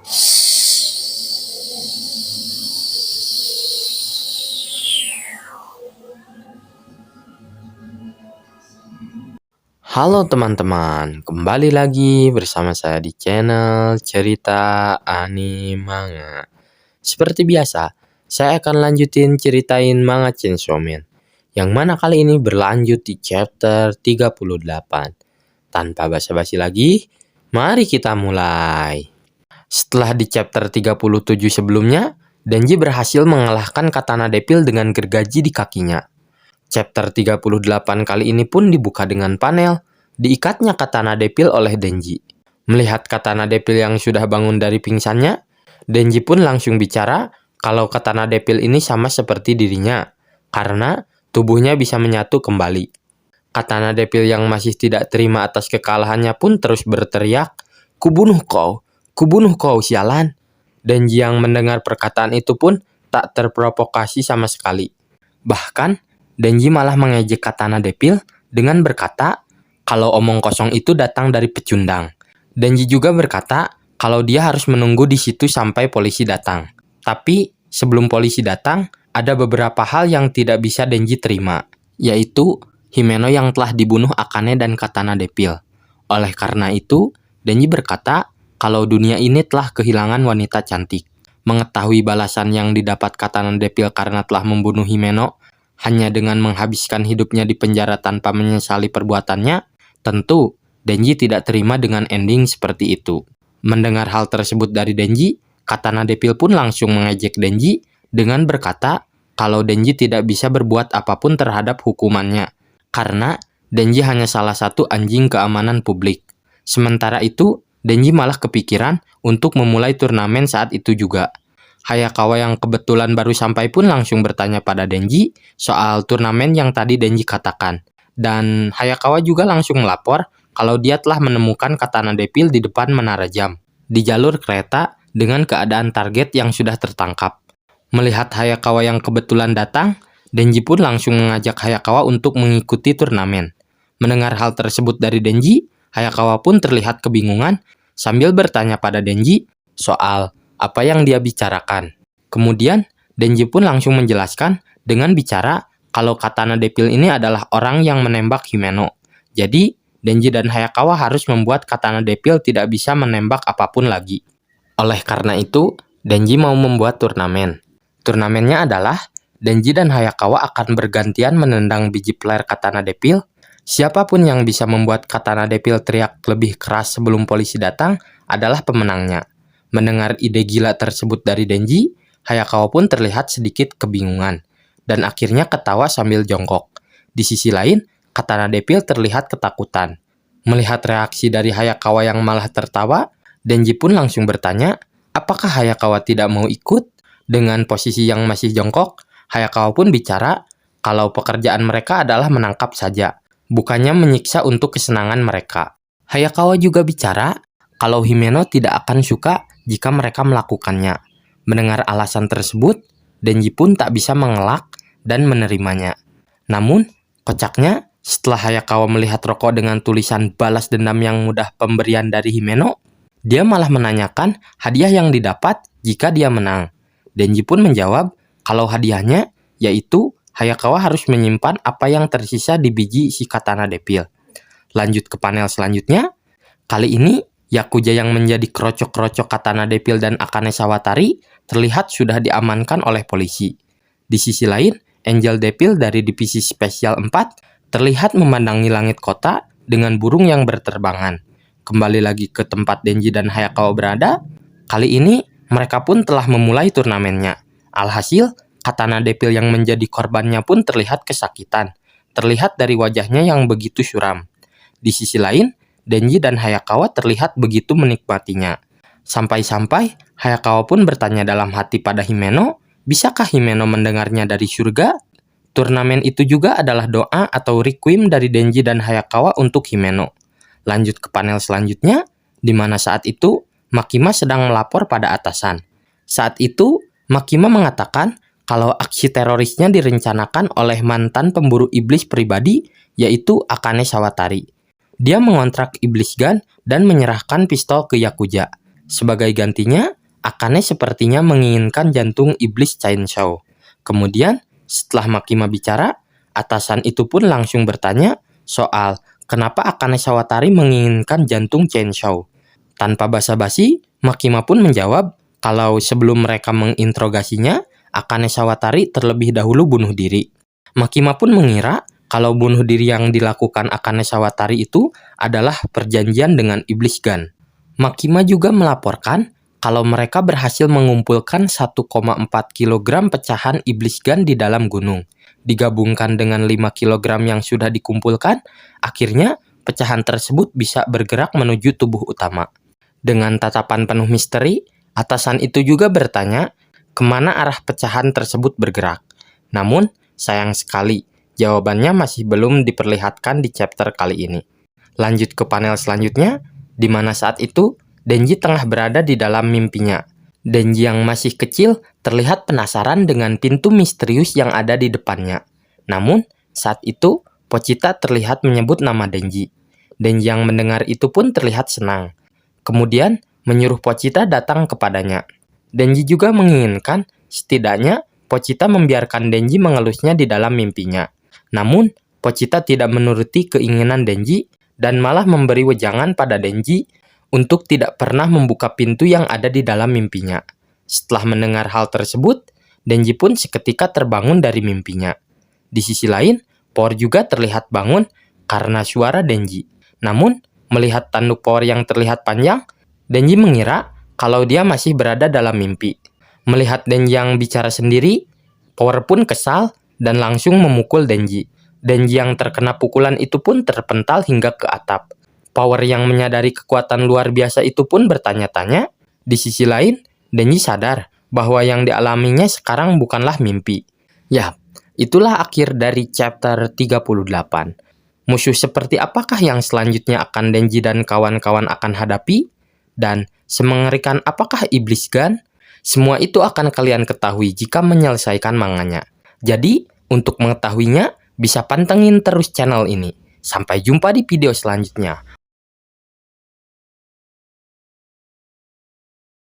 Halo teman-teman, kembali lagi bersama saya di channel Cerita Animanga. Seperti biasa, saya akan lanjutin ceritain manga Chainsaw Man, yang mana kali ini berlanjut di chapter 38. Tanpa basa-basi lagi, mari kita mulai. Setelah di chapter 37 sebelumnya, Denji berhasil mengalahkan Katana Devil dengan gergaji di kakinya. Chapter 38 kali ini pun dibuka dengan panel diikatnya Katana Devil oleh Denji. Melihat Katana Devil yang sudah bangun dari pingsannya, Denji pun langsung bicara kalau Katana Devil ini sama seperti dirinya, karena tubuhnya bisa menyatu kembali. Katana Devil yang masih tidak terima atas kekalahannya pun terus berteriak, kubunuh kau sialan." Denji yang mendengar perkataan itu pun tak terprovokasi sama sekali. Bahkan, Denji malah mengejek Katana Devil dengan berkata kalau omong kosong itu datang dari pecundang. Denji juga berkata kalau dia harus menunggu di situ sampai polisi datang. Tapi sebelum polisi datang, ada beberapa hal yang tidak bisa Denji terima, yaitu Himeno yang telah dibunuh Akane dan Katana Devil. Oleh karena itu, Denji berkata kalau dunia ini telah kehilangan wanita cantik. Mengetahui balasan yang didapat Katana Devil karena telah membunuh Himeno, hanya dengan menghabiskan hidupnya di penjara tanpa menyesali perbuatannya, tentu Denji tidak terima dengan ending seperti itu. Mendengar hal tersebut dari Denji, Katana Devil pun langsung mengejek Denji dengan berkata kalau Denji tidak bisa berbuat apapun terhadap hukumannya, karena Denji hanya salah satu anjing keamanan publik. Sementara itu, Denji malah kepikiran untuk memulai turnamen saat itu juga. Hayakawa yang kebetulan baru sampai pun langsung bertanya pada Denji soal turnamen yang tadi Denji katakan. Dan Hayakawa juga langsung melapor kalau dia telah menemukan Katana Devil di depan menara jam, di jalur kereta dengan keadaan target yang sudah tertangkap. Melihat Hayakawa yang kebetulan datang, Denji pun langsung mengajak Hayakawa untuk mengikuti turnamen. Mendengar hal tersebut dari Denji, Hayakawa pun terlihat kebingungan sambil bertanya pada Denji soal apa yang dia bicarakan. Kemudian, Denji pun langsung menjelaskan dengan bicara kalau Katana Devil ini adalah orang yang menembak Himeno. Jadi, Denji dan Hayakawa harus membuat Katana Devil tidak bisa menembak apapun lagi. Oleh karena itu, Denji mau membuat turnamen. Turnamennya adalah Denji dan Hayakawa akan bergantian menendang biji flare Katana Devil. Siapapun yang bisa membuat Katana Devil teriak lebih keras sebelum polisi datang adalah pemenangnya. Mendengar ide gila tersebut dari Denji, Hayakawa pun terlihat sedikit kebingungan, dan akhirnya ketawa sambil jongkok. Di sisi lain, Katana Devil terlihat ketakutan. Melihat reaksi dari Hayakawa yang malah tertawa, Denji pun langsung bertanya, apakah Hayakawa tidak mau ikut? Dengan posisi yang masih jongkok, Hayakawa pun bicara kalau pekerjaan mereka adalah menangkap saja, bukannya menyiksa untuk kesenangan mereka. Hayakawa juga bicara kalau Himeno tidak akan suka jika mereka melakukannya. Mendengar alasan tersebut, Denji pun tak bisa mengelak dan menerimanya. Namun, kocaknya, setelah Hayakawa melihat rokok dengan tulisan balas dendam yang mudah pemberian dari Himeno, dia malah menanyakan hadiah yang didapat jika dia menang. Denji pun menjawab kalau hadiahnya yaitu Hayakawa harus menyimpan apa yang tersisa di biji si Katana Devil. Lanjut ke panel selanjutnya. Kali ini, Yakuza yang menjadi krocok-krocok Katana Devil dan Akane Sawatari terlihat sudah diamankan oleh polisi. Di sisi lain, Angel Devil dari divisi spesial 4 terlihat memandangi langit kota dengan burung yang berterbangan. Kembali lagi ke tempat Denji dan Hayakawa berada, kali ini mereka pun telah memulai turnamennya. Alhasil, Katana Devil yang menjadi korbannya pun terlihat kesakitan. Terlihat dari wajahnya yang begitu suram. Di sisi lain, Denji dan Hayakawa terlihat begitu menikmatinya. Sampai-sampai Hayakawa pun bertanya dalam hati pada Himeno, bisakah Himeno mendengarnya dari surga? Turnamen itu juga adalah doa atau requiem dari Denji dan Hayakawa untuk Himeno. Lanjut ke panel selanjutnya, di mana saat itu Makima sedang melapor pada atasan. Saat itu, Makima mengatakan kalau aksi terorisnya direncanakan oleh mantan pemburu iblis pribadi, yaitu Akane Sawatari. Dia mengontrak Iblis Gun dan menyerahkan pistol ke Yakuza. Sebagai gantinya, Akane sepertinya menginginkan jantung iblis Chainsaw. Kemudian, setelah Makima bicara, atasan itu pun langsung bertanya soal kenapa Akane Sawatari menginginkan jantung Chainsaw. Tanpa basa-basi, Makima pun menjawab kalau sebelum mereka menginterogasinya, Akane Sawatari terlebih dahulu bunuh diri. Makima pun mengira kalau bunuh diri yang dilakukan Akane Sawatari itu adalah perjanjian dengan Iblis Gun. Makima juga melaporkan kalau mereka berhasil mengumpulkan 1,4 kg pecahan Iblis Gun di dalam gunung. Digabungkan dengan 5 kg yang sudah dikumpulkan, akhirnya pecahan tersebut bisa bergerak menuju tubuh utama. Dengan tatapan penuh misteri, atasan itu juga bertanya kemana arah pecahan tersebut bergerak. Namun, sayang sekali, jawabannya masih belum diperlihatkan di chapter kali ini. Lanjut ke panel selanjutnya, di mana saat itu Denji tengah berada di dalam mimpinya. Denji yang masih kecil terlihat penasaran dengan pintu misterius yang ada di depannya. Namun, saat itu Pochita terlihat menyebut nama Denji. Denji yang mendengar itu pun terlihat senang. Kemudian, menyuruh Pochita datang kepadanya. Denji juga menginginkan setidaknya Pochita membiarkan Denji mengelusnya di dalam mimpinya. Namun, Pochita tidak menuruti keinginan Denji dan malah memberi wejangan pada Denji untuk tidak pernah membuka pintu yang ada di dalam mimpinya. Setelah mendengar hal tersebut, Denji pun seketika terbangun dari mimpinya. Di sisi lain, Power juga terlihat bangun karena suara Denji. Namun, melihat tanduk Power yang terlihat panjang, Denji mengira kalau dia masih berada dalam mimpi. Melihat Denji yang bicara sendiri, Power pun kesal dan langsung memukul Denji. Denji yang terkena pukulan itu pun terpental hingga ke atap. Power yang menyadari kekuatan luar biasa itu pun bertanya-tanya. Di sisi lain, Denji sadar bahwa yang dialaminya sekarang bukanlah mimpi. Ya, itulah akhir dari chapter 38. Musuh seperti apakah yang selanjutnya akan Denji dan kawan-kawan akan hadapi? Dan semengerikan apakah Iblis Gun? Semua itu akan kalian ketahui jika menyelesaikan manganya. Jadi, untuk mengetahuinya, bisa pantengin terus channel ini. Sampai jumpa di video selanjutnya.